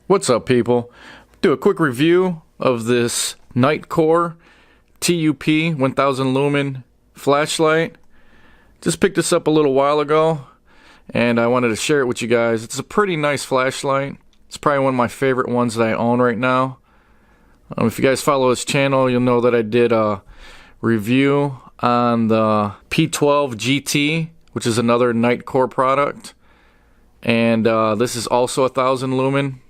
What's up, people? Do a quick review of this Nitecore TUP 1000 lumen flashlight. Just picked this up a little while ago and I wanted to share it with you guys. It's a pretty nice flashlight. It's probably one of my favorite ones that I own right now. If you guys follow this channel, you'll know that I did a review on the P12 GT, which is another Nitecore product. And this is also a 1000 lumen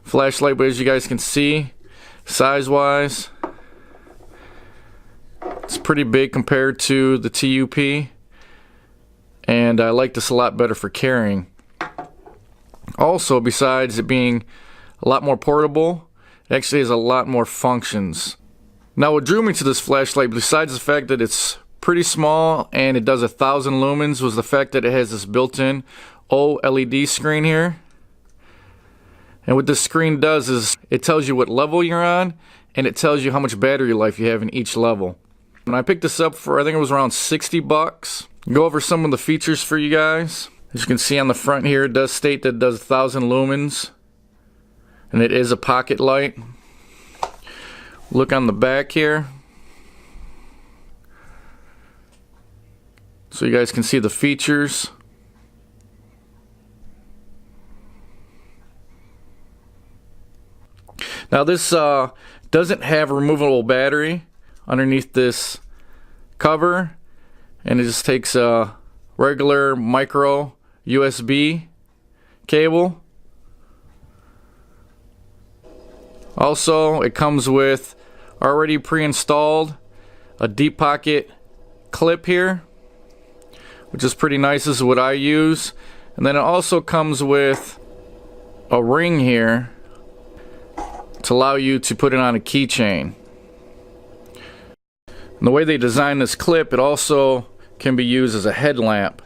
flashlight, but as you guys can see, size wise, it's pretty big compared to the TUP, and I like this a lot better for carrying. Also, besides it being a lot more portable, it actually has a lot more functions. Now, what drew me to this flashlight, besides the fact that it's pretty small and it does 1000 lumens, was the fact that it has this built-in OLED screen here. And what this screen does is it tells you what level you're on, and it tells you how much battery life you have in each level. And I picked this up for, I think it was around 60 bucks. Go over some of the features for you guys. As you can see on the front here, it does state that it does 1000 lumens, and it is a pocket light. Look on the back here, so you guys can see the features. Now this doesn't have a removable battery underneath this cover, and it just takes a regular micro USB cable. Also, it comes with already pre-installed a deep pocket clip here, which is pretty nice. This is what I use. And then it also comes with a ring here to allow you to put it on a keychain. And the way they designed this clip, it also can be used as a headlamp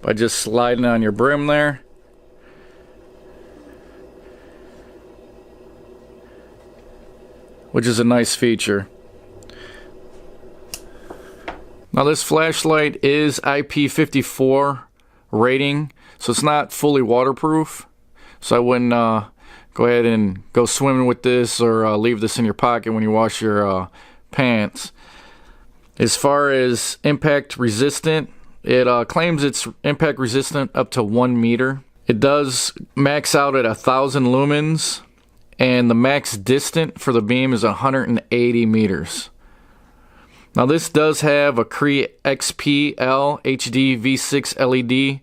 by just sliding on your brim there. Which is a nice feature. Now this flashlight is IP54 rating, so it's not fully waterproof. So I wouldn't go ahead and go swimming with this or leave this in your pocket when you wash your pants. As far as impact resistant, it claims it's impact resistant up to 1 meter. It does max out at 1000 lumens, and the max distant for the beam is 180 meters. Now this does have a Cree XPL HD V6 LED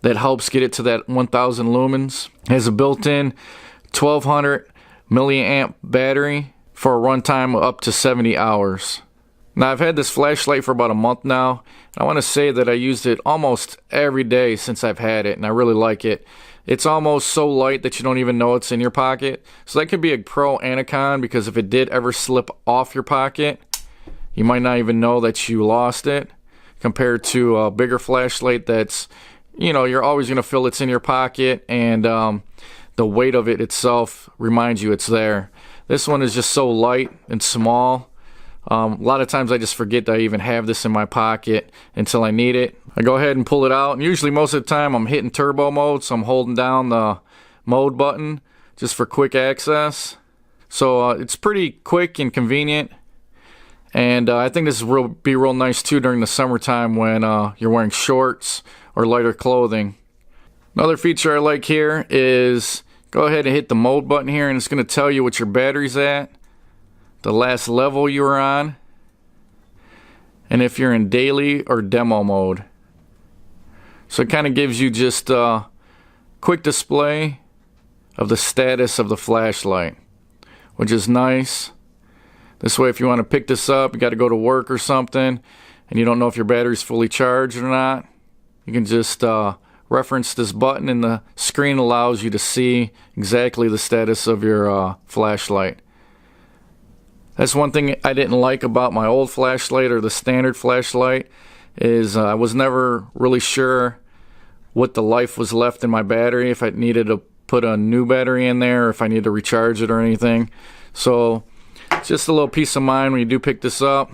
that helps get it to that 1000 lumens. It has a built-in 1200 milliamp battery for a runtime of up to 70 hours. Now I've had this flashlight for about a month now. I want to say that I used it almost every day since I've had it, and I really like it. It's almost so light that you don't even know it's in your pocket. So that could be a pro and a con, because if it did ever slip off your pocket, you might not even know that you lost it, compared to a bigger flashlight that's, you know, you're always going to feel it's in your pocket, and the weight of it itself reminds you it's there. This one is just so light and small. A lot of times I just forget that I even have this in my pocket until I need it. I go ahead and pull it out, and usually most of the time I'm hitting turbo mode, so I'm holding down the mode button just for quick access. So it's pretty quick and convenient, and I think this will be real nice too during the summertime when you're wearing shorts or lighter clothing. Another feature I like here is go ahead and hit the mode button here, and it's going to tell you what your battery's at, the last level you were on, and if you're in daily or demo mode. So it kind of gives you just a quick display of the status of the flashlight, which is nice. This way, if you want to pick this up, you got to go to work or something, and you don't know if your battery's fully charged or not, you can just reference this button, and the screen allows you to see exactly the status of your flashlight. That's one thing I didn't like about my old flashlight, or the standard flashlight, is I was never really sure what the life was left in my battery, if I needed to put a new battery in there, or if I need to recharge it or anything. So just a little peace of mind when you do pick this up.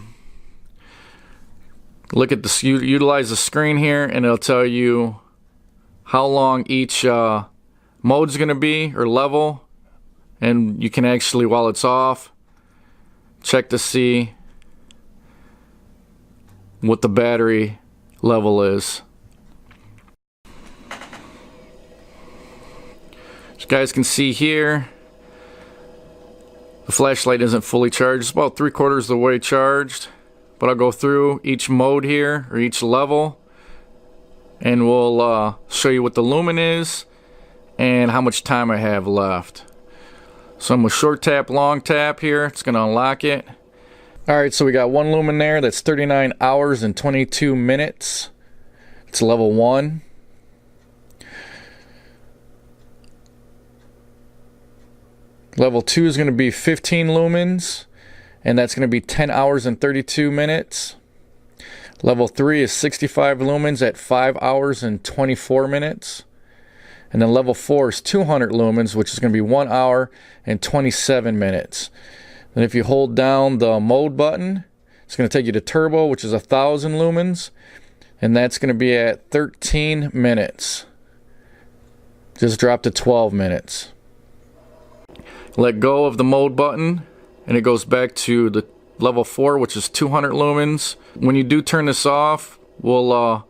Look at this, utilize the screen here, and it'll tell you how long each mode's going to be, or level. And you can actually, while it's off, check to see what the battery level is. As you guys can see here, the flashlight isn't fully charged. It's about 3/4 of the way charged. But I'll go through each mode here, or each level, and we'll show you what the lumen is and how much time I have left. So I'm going to short tap, long tap here. It's going to unlock it. Alright, so we got one lumen there. That's 39 hours and 22 minutes. It's level 1. Level 2 is going to be 15 lumens, and that's going to be 10 hours and 32 minutes. Level 3 is 65 lumens at 5 hours and 24 minutes. And then level 4 is 200 lumens, which is going to be 1 hour and 27 minutes. And if you hold down the mode button, it's going to take you to turbo, which is 1,000 lumens. And that's going to be at 13 minutes. Just drop to 12 minutes. Let go of the mode button, and it goes back to the level 4, which is 200 lumens. When you do turn this off, we're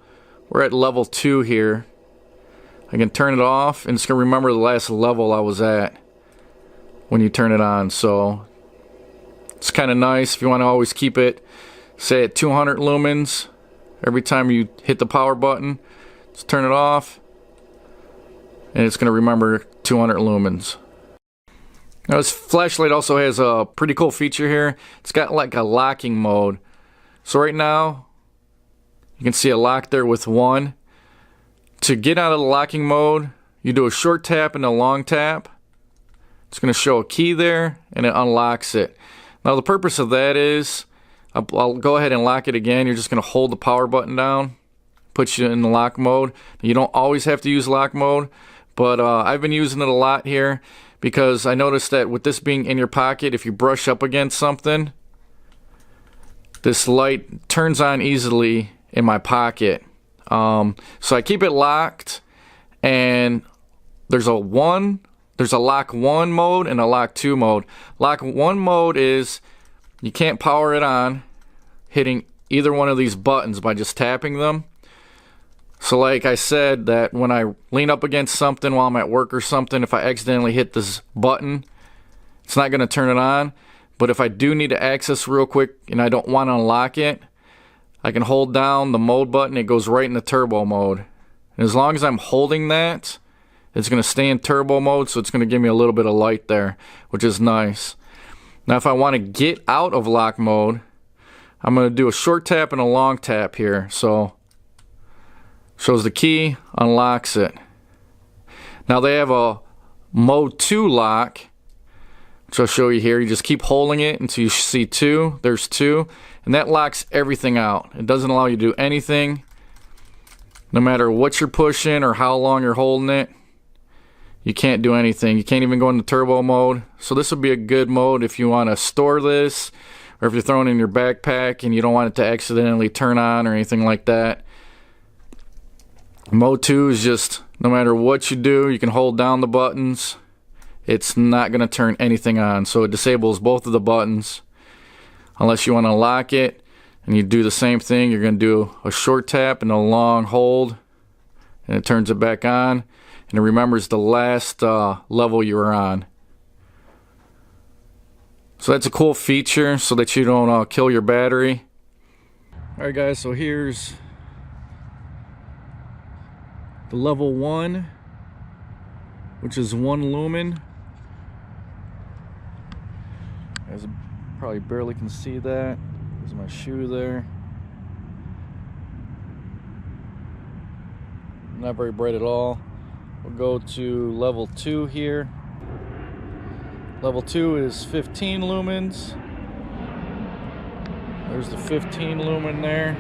at level 2 here. I can turn it off, and it's going to remember the last level I was at when you turn it on. So it's kind of nice if you want to always keep it, say, at 200 lumens. Every time you hit the power button, just turn it off, and it's going to remember 200 lumens. Now this flashlight also has a pretty cool feature here. It's got like a locking mode. So right now, you can see a lock there with 1. To get out of the locking mode, you do a short tap and a long tap. It's going to show a key there, and it unlocks it. Now the purpose of that is, I'll go ahead and lock it again. You're just going to hold the power button down, puts you in the lock mode. You don't always have to use lock mode, but I've been using it a lot here because I noticed that with this being in your pocket, if you brush up against something, this light turns on easily in my pocket. So I keep it locked, and there's a lock 1 mode and a lock 2 mode. Lock 1 mode is you can't power it on hitting either one of these buttons by just tapping them. So like I said, that when I lean up against something while I'm at work or something, if I accidentally hit this button, it's not going to turn it on. But if I do need to access real quick and I don't want to unlock it, I can hold down the mode button. It goes right into turbo mode. And as long as I'm holding that, it's going to stay in turbo mode, so it's going to give me a little bit of light there, which is nice. Now if I want to get out of lock mode, I'm going to do a short tap and a long tap here. So shows the key, unlocks it. Now they have a mode 2 lock, which I'll show you here. You just keep holding it until you see 2. There's 2. And that locks everything out. It doesn't allow you to do anything. No matter what you're pushing or how long you're holding it, you can't do anything. You can't even go into turbo mode. So this would be a good mode if you want to store this, or if you're throwing it in your backpack and you don't want it to accidentally turn on or anything like that. Mode 2 is just, no matter what you do, you can hold down the buttons. It's not going to turn anything on. So it disables both of the buttons. Unless you want to lock it, and you do the same thing. You're going to do a short tap and a long hold, and it turns it back on, and it remembers the last level you were on. So that's a cool feature so that you don't kill your battery. Alright guys, so here's the level 1, which is 1 lumen. As probably barely can see that. There's my shoe there. Not very bright at all. We'll go to level 2 here. Level 2 is 15 lumens. There's the 15 lumen there.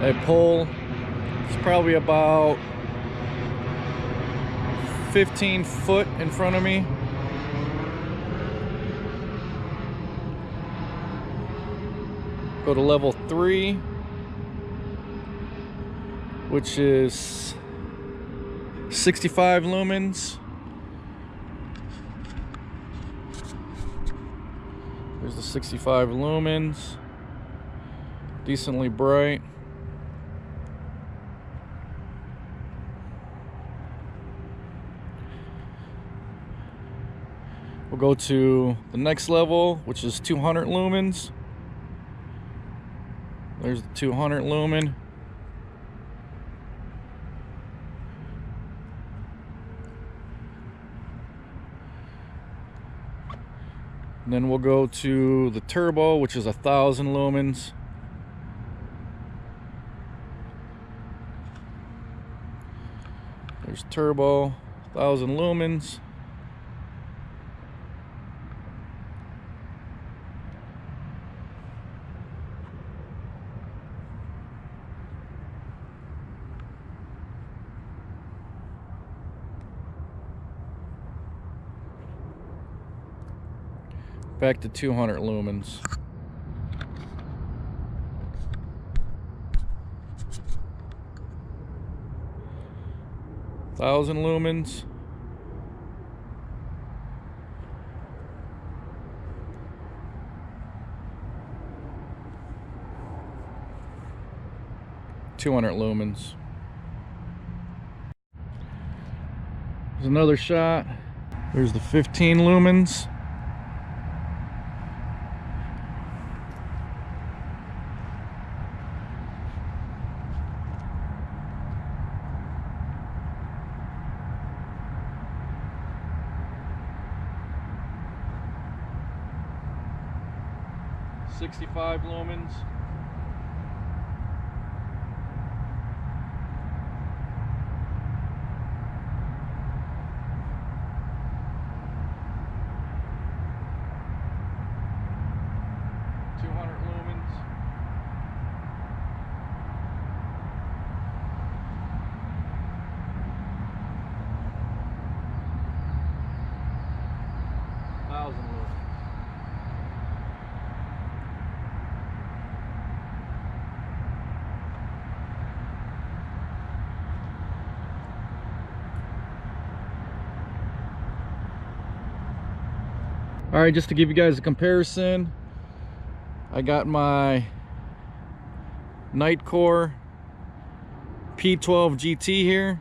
That pole is probably about 15 foot in front of me. Go to level 3, which is 65 lumens. There's the 65 lumens. Decently bright. We'll go to the next level, which is 200 lumens. There's the 200 lumen. And then we'll go to the turbo, which is 1,000 lumens. There's turbo, 1,000 lumens. Back to 200 lumens. Thousand lumens. $200 lumens. There's another shot. There's the 15 lumens. $65 lumens. All right, just to give you guys a comparison, I got my Nitecore P12 GT here.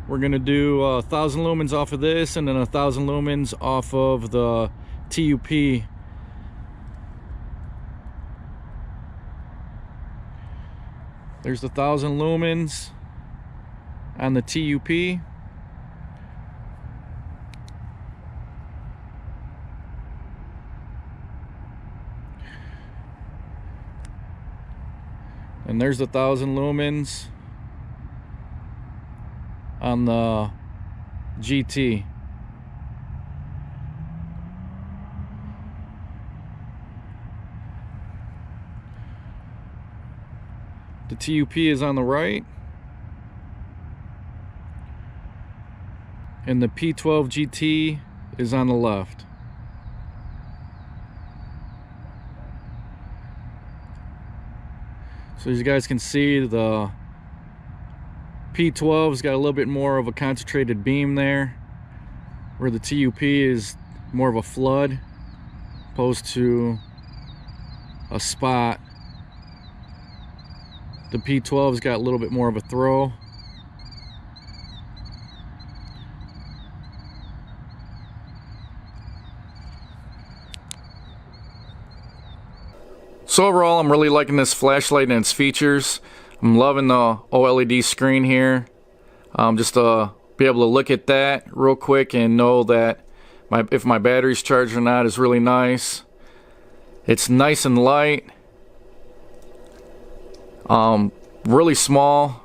We're gonna do 1,000 lumens off of this, and then 1,000 lumens off of the TUP. There's the 1,000 lumens on the TUP. And there's the 1,000 lumens on the GT. The TUP is on the right, and the P12 GT is on the left. So as you guys can see, the P12's got a little bit more of a concentrated beam there, where the TUP is more of a flood opposed to a spot. The P12's got a little bit more of a throw. So overall, I'm really liking this flashlight and its features. I'm loving the OLED screen here. Just to be able to look at that real quick and know that if my battery's charged or not is really nice. It's nice and light. Really small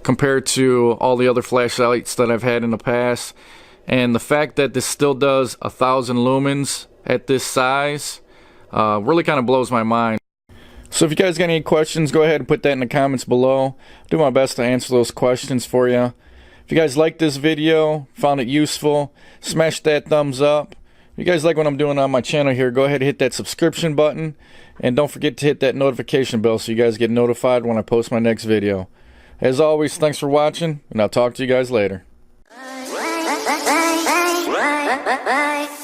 compared to all the other flashlights that I've had in the past. And the fact that this still does 1,000 lumens at this size really kind of blows my mind. So if you guys got any questions, go ahead and put that in the comments below. I'll do my best to answer those questions for you. If you guys liked this video, found it useful, smash that thumbs up. If you guys like what I'm doing on my channel here, go ahead and hit that subscription button. And don't forget to hit that notification bell so you guys get notified when I post my next video. As always, thanks for watching, and I'll talk to you guys later. bye.